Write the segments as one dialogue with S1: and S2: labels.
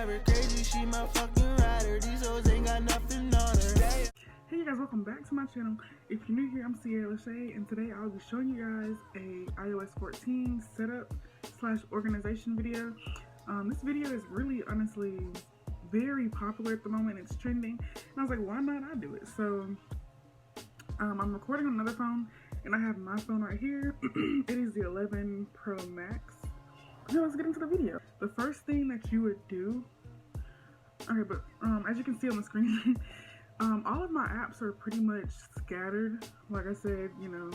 S1: drive her crazy, she my fucking rider. These hoes ain't got nothing on her.
S2: Hey you guys, welcome back to my channel. If you're new here, I'm Lashay, and today I'll be showing you guys a iOS 14 setup / organization video. This video is really honestly very popular at the moment. It's trending, and I was like, why not I do it? So I'm recording on another phone, and I have my phone right here. It is the 11 Pro Max. Now let's get into the video. The first thing that you would do, okay, but as you can see on the screen, all of my apps are pretty much scattered. Like I said, you know,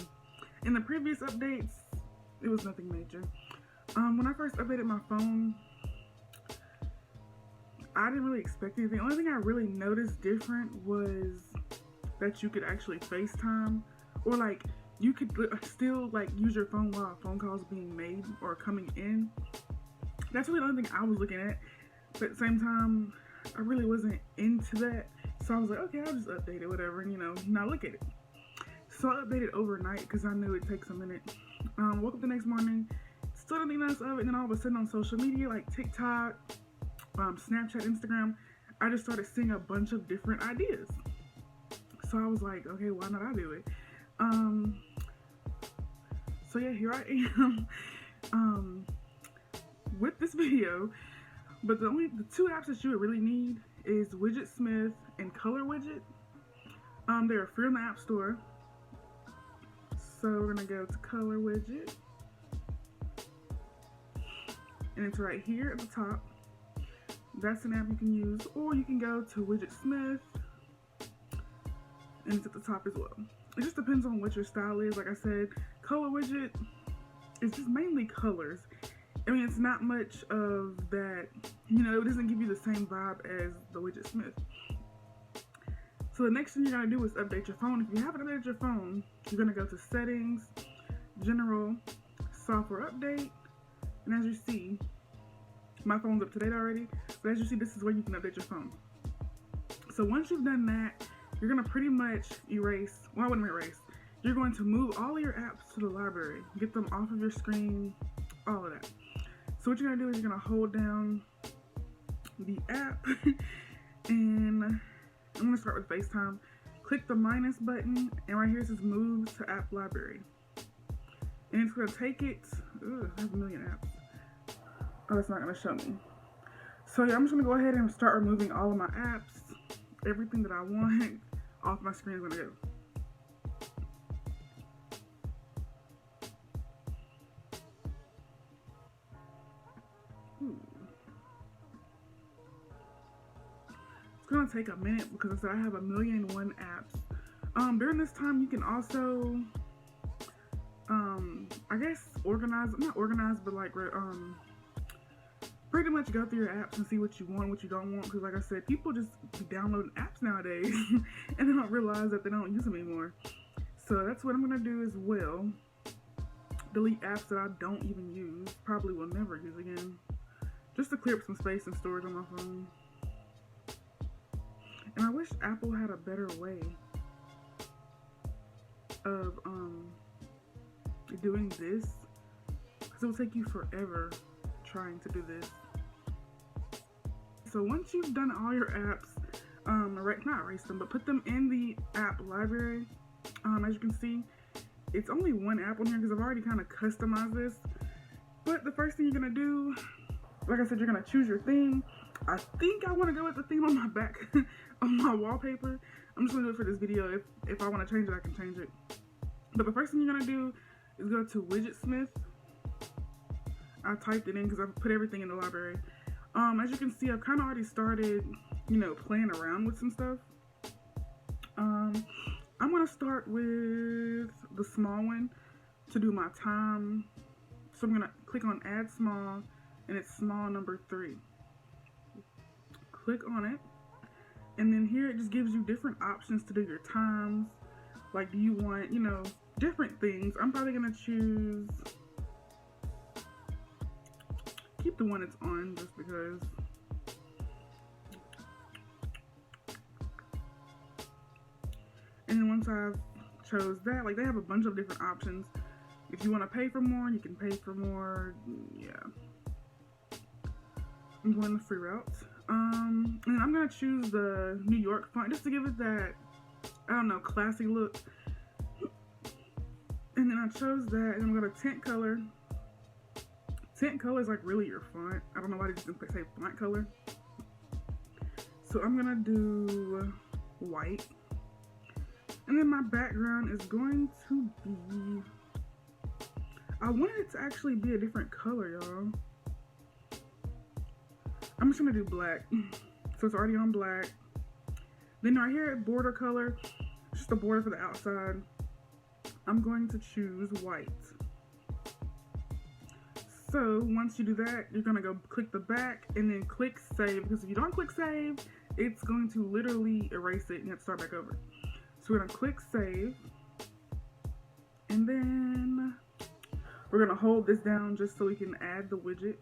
S2: in the previous updates, it was nothing major. When I first updated my phone, I didn't really expect anything. The only thing I really noticed different was that you could actually FaceTime, or like you could still like use your phone while a phone call is being made or coming in. That's really the only thing I was looking at, but at the same time, I really wasn't into that. So I was like, okay, I'll just update it, whatever, and you know, not look at it. So I updated overnight because I knew it takes a minute. Woke up the next morning, still didn't think notice of it, and then all of a sudden on social media like TikTok, Snapchat, Instagram, I just started seeing a bunch of different ideas. So I was like, okay, why not I do it? So yeah, here I am with this video. But the two apps that you would really need is Widgets and Color Widget. They're free in the App Store. So we're gonna go to Color Widget, and it's right here at the top. That's an app you can use, or you can go to Widgets, and it's at the top as well. It just depends on what your style is. Like I said, Color Widget is just mainly colors. I mean, it's not much of that, you know, it doesn't give you the same vibe as the Widgets. So the next thing you're gonna do is update your phone. If you haven't updated your phone, you're gonna go to Settings, General, Software Update, and as you see, my phone's up to date already, but as you see, this is where you can update your phone. So once you've done that, you're gonna pretty much erase, well, I wouldn't erase, you're going to move all of your apps to the library, get them off of your screen, all of that. So what you're gonna do is you're gonna hold down the app, and I'm gonna start with FaceTime. Click the minus button, and right here it says move to app library. And it's gonna take it, I have a million apps. Oh, it's not gonna show me. So yeah, I'm just gonna go ahead and start removing all of my apps. Everything that I want off my screen is gonna go. It's gonna take a minute because I said I have 1,000,001 apps. During this time, you can also, I guess not organize, but like, pretty much go through your apps and see what you want, what you don't want. Because like I said, people just be downloading apps nowadays and they don't realize that they don't use them anymore. So that's what I'm gonna do as well. Delete apps that I don't even use, probably will never use again, just to clear up some space and storage on my phone. And I wish Apple had a better way of doing this, because it will take you forever trying to do this. So once you've done all your apps, not erase them, but put them in the app library. As you can see, it's only one app on here because I've already kind of customized this. But the first thing you're gonna do, like I said, you're gonna choose your theme. I think I want to go with the theme on my back, on my wallpaper. I'm just gonna do it for this video. If I want to change it, I can change it. But the first thing you're gonna do is go to Widgets. I typed it in because I've put everything in the library. As you can see, I've kind of already started, you know, playing around with some stuff. I'm gonna start with the small one to do my time. So I'm gonna click on Add Small, and it's small number 3. Click on it, and then here it just gives you different options to do your times. Like, do you want, you know, different things? I'm probably gonna choose, keep the one that's on just because. And then once I've chose that, like, they have a bunch of different options. If you want to pay for more, you can pay for more. Yeah, I'm going the free route. And I'm gonna choose the New York font just to give it that, I don't know, classy look. And then I chose that, and I'm gonna tint color. Tint color is like really your font. I don't know why they just didn't say font color. So I'm gonna do white. And then my background is going to be, I wanted it to actually be a different color, y'all. I'm just gonna do black. So it's already on black. Then right here at border color, just a border for the outside, I'm going to choose white. So once you do that, you're gonna go click the back and then click save, because if you don't click save, it's going to literally erase it and you have to start back over. So we're gonna click save, and then we're gonna hold this down just so we can add the widget.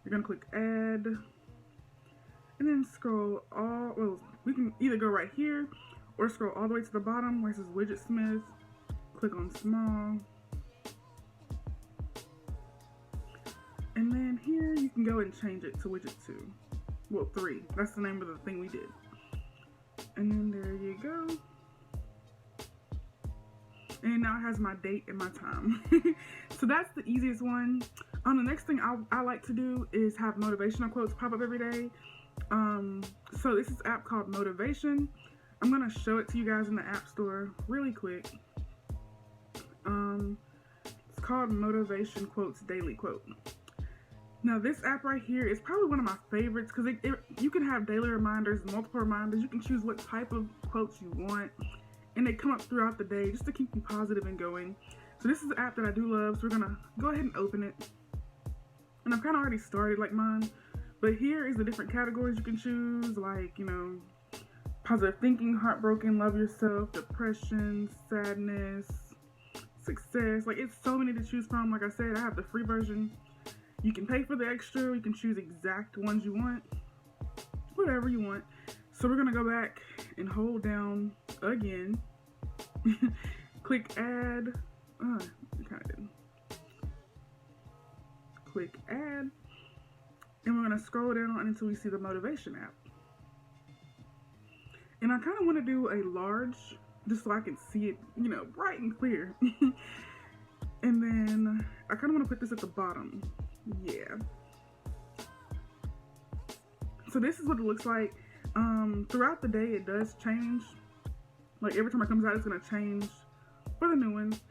S2: You're gonna click add, and then scroll all, well, we can either go right here or scroll all the way to the bottom where it says Widgetsmith. Click on small. And then here you can go and change it to widget 2. Well, 3. That's the name of the thing we did. And then there you go. And now it has my date and my time. So that's the easiest one. The next thing I like to do is have motivational quotes pop up every day. So this is an app called Motivation. I'm gonna show it to you guys in the App Store really quick. It's called Motivation Quotes Daily Quote. Now this app right here is probably one of my favorites because you can have daily reminders, multiple reminders. You can choose what type of quotes you want, and they come up throughout the day just to keep you positive and going. So this is an app that I do love, so we're gonna go ahead and open it. And I've kind of already started like mine, but here is the different categories you can choose, like, you know, positive thinking, heartbroken, love yourself, depression, sadness, success. Like, it's so many to choose from. Like I said, I have the free version. You can pay for the extra. You can choose exact ones you want, whatever you want. So we're gonna go back and hold down again. Click add. You kind of didn't. Click add, and we're gonna scroll down until we see the motivation app. And I kind of want to do a large, just so I can see it, you know, bright and clear. And then I kind of want to put this at the bottom. Yeah. So this is what it looks like. Throughout the day, it does change. Like every time it comes out, it's gonna change for the new ones.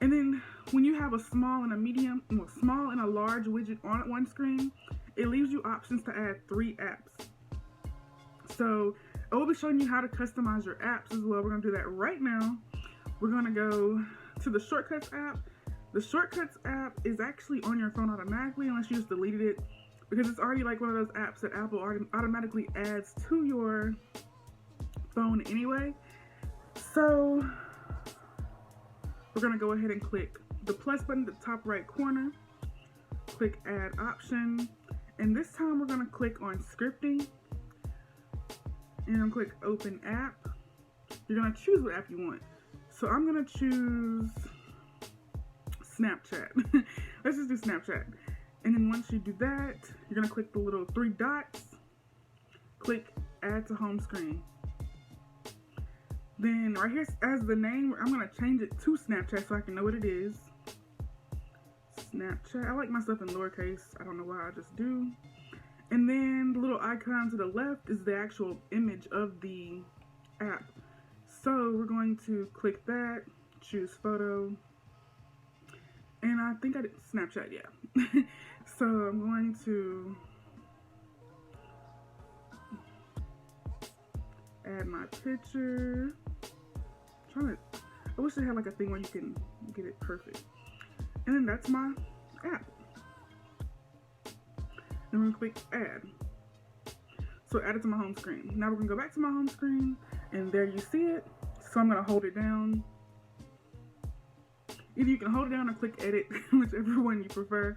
S2: And then when you have a small and a medium, well, small and a large widget on one screen, it leaves you options to add 3 apps. So I will be showing you how to customize your apps as well. We're gonna do that right now. We're gonna go to the Shortcuts app. The Shortcuts app is actually on your phone automatically unless you just deleted it, because it's already like one of those apps that Apple automatically adds to your phone anyway. So we're gonna go ahead and click the plus button at the top right corner, click add option, and this time we're gonna click on scripting, and I'm click open app. You're gonna choose what app you want. So I'm gonna choose Snapchat. Let's just do Snapchat. And then once you do that, you're gonna click the little 3 dots, click add to home screen. Then right here as the name, I'm gonna change it to Snapchat so I can know what it is. Snapchat. I like my stuff in lowercase. I don't know why, I just do. And then the little icon to the left is the actual image of the app. So we're going to click that, choose photo, and I think I did Snapchat, yeah. So I'm going to add my picture. I wish they had like a thing where you can get it perfect. And then that's my app. Then we're gonna click add. So add it to my home screen. Now we're gonna go back to my home screen, and there you see it. So I'm gonna hold it down. Either you can hold it down or click edit, whichever one you prefer.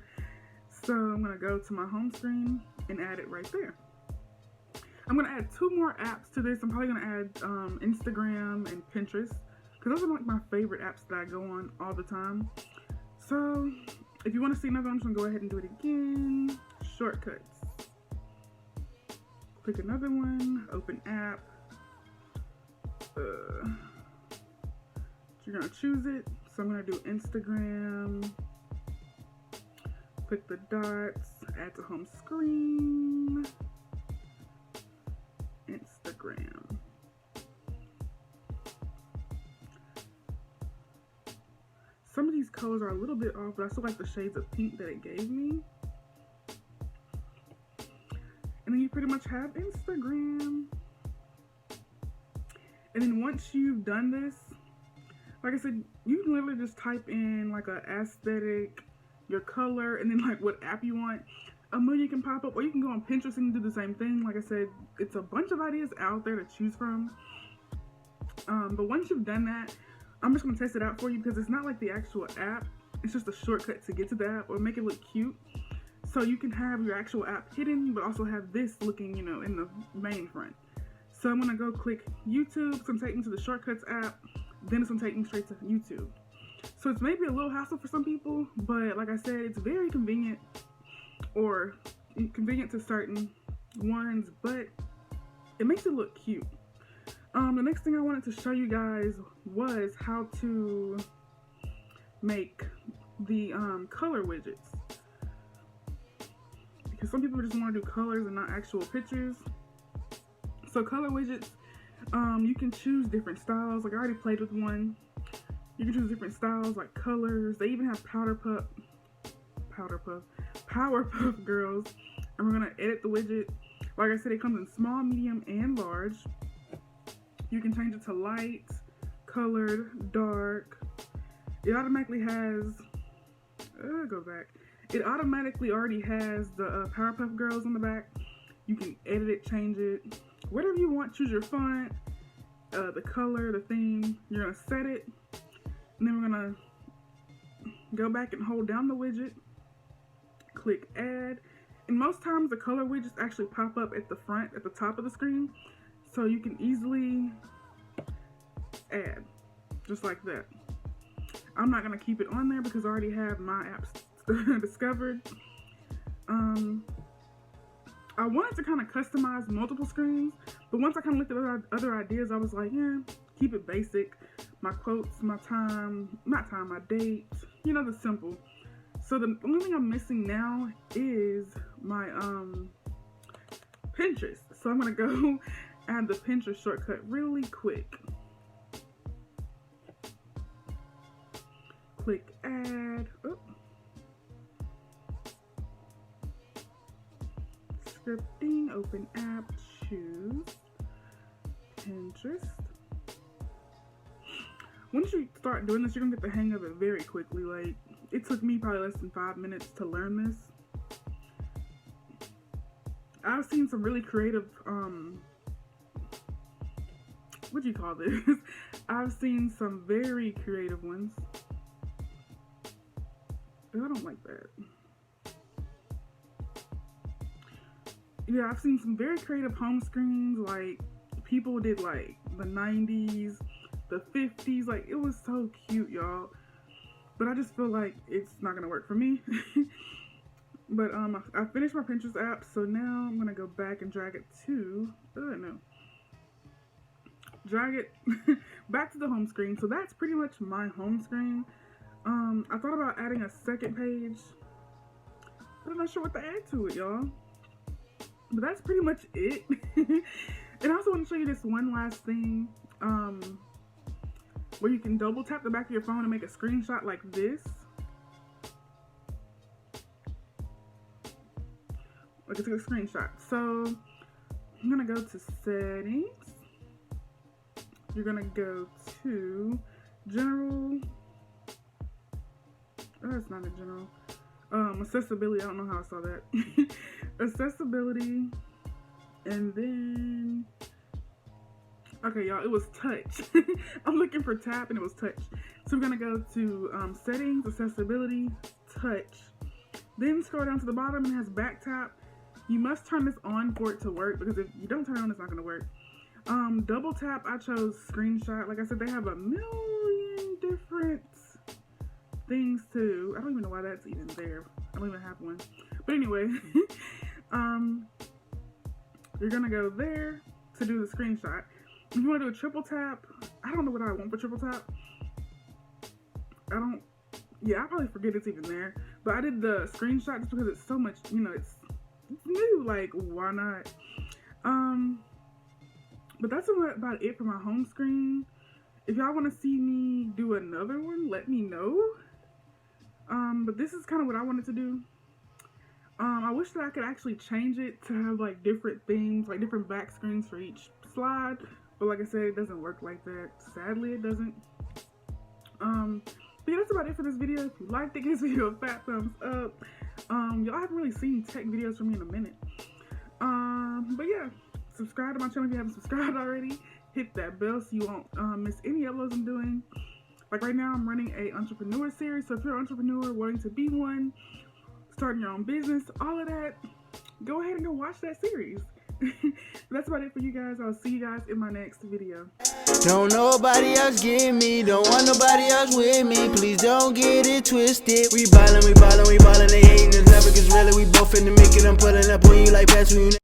S2: So I'm gonna go to my home screen and add it right there. I'm gonna add 2 more apps to this. I'm probably gonna add Instagram and Pinterest, because those are like my favorite apps that I go on all the time. So if you want to see another one, I'm just gonna go ahead and do it again. Shortcuts. Click another one, open app. You're gonna choose it. So I'm gonna do Instagram. Click the dots, add to home screen. Instagram. Some of these colors are a little bit off, but I still like the shades of pink that it gave me. And then you pretty much have Instagram. And then once you've done this, like I said, you can literally just type in like a aesthetic, your color, and then like what app you want. A million can pop up, or you can go on Pinterest and do the same thing. Like I said, it's a bunch of ideas out there to choose from. But once you've done that, I'm just gonna test it out for you because it's not like the actual app. It's just a shortcut to get to the app or make it look cute. So you can have your actual app hidden, but also have this looking, you know, in the main front. So I'm gonna go click YouTube. It's gonna take me to the Shortcuts app. Then it's gonna take me straight to YouTube. So it's maybe a little hassle for some people, but like I said, it's very convenient, or convenient to certain ones, but it makes it look cute. The next thing I wanted to show you guys was how to make the color widgets. Because some people just want to do colors and not actual pictures. So color widgets, you can choose different styles. Like I already played with one. You can choose different styles like colors. They even have Powerpuff Girls. And we're gonna edit the widget. Like I said, it comes in small, medium, and large. You can change it to light, colored, dark. It automatically has, go back. It automatically already has the Powerpuff Girls on the back. You can edit it, change it, whatever you want. Choose your font, the color, the theme. You're gonna set it, and then we're gonna go back and hold down the widget, click add, and most times the color widgets actually pop up at the front, at the top of the screen, so you can easily add, just like that. I'm not gonna keep it on there because I already have my apps discovered. I wanted to kind of customize multiple screens, but once I kind of looked at other ideas, I was like, yeah, keep it basic. My quotes, my date, you know, the simple. So the only thing I'm missing now is my Pinterest. So I'm gonna go add the Pinterest shortcut really quick. Click add. Oop. Scripting, open app, choose Pinterest. Once you start doing this, you're gonna get the hang of it very quickly. Like, it took me probably less than 5 minutes to learn this. I've seen some really creative, what do you call this? I've seen some very creative ones. I don't like that. Yeah, I've seen some very creative home screens. Like, people did like the 90s, the 50s. Like, it was so cute, y'all. But I just feel like it's not gonna work for me. But I finished my Pinterest app, so now I'm gonna go back and drag it to, drag it back to the home screen. So that's pretty much my home screen. I thought about adding a second page, but I'm not sure what to add to it, y'all. But that's pretty much it. And I also want to show you this one last thing, where you can double tap the back of your phone and make a screenshot like this. Like, it's a screenshot. So I'm gonna go to settings. You're gonna go to general. Oh, it's not a general. Accessibility. I don't know how I saw that. Accessibility. And then, okay, y'all, it was touch. I'm looking for tap and it was touch. So we're gonna go to settings, accessibility, touch. Then scroll down to the bottom and it has back tap. You must turn this on for it to work, because if you don't turn it on, it's not gonna work. Double tap, I chose screenshot. Like I said, they have a million different things too. I don't even know why that's even there. I don't even have one. But anyway, you're gonna go there to do the screenshot. If you want to do a triple tap, I don't know what I want for triple tap. I probably forget it's even there. But I did the screenshot just because it's so much, you know, it's new, like, why not? But that's about it for my home screen. If y'all want to see me do another one, let me know. But this is kind of what I wanted to do. I wish that I could actually change it to have like different themes, like different back screens for each slide. But like I said, it doesn't work like that. Sadly, it doesn't. But yeah, that's about it for this video. If you liked it, give this video a fat thumbs up. Y'all haven't really seen tech videos from me in a minute. But yeah, subscribe to my channel if you haven't subscribed already. Hit that bell so you won't miss any uploads I'm doing. Like right now, I'm running a entrepreneur series. So if you're an entrepreneur wanting to be one, starting your own business, all of that, go ahead and go watch that series. That's about it for you guys. I'll see you guys in my next video.
S1: Don't nobody else get me, don't want nobody else with me. Please don't get it twisted. We ballin', they hating us never, cause really we both finna make it. I'm pulling up on you like pass when you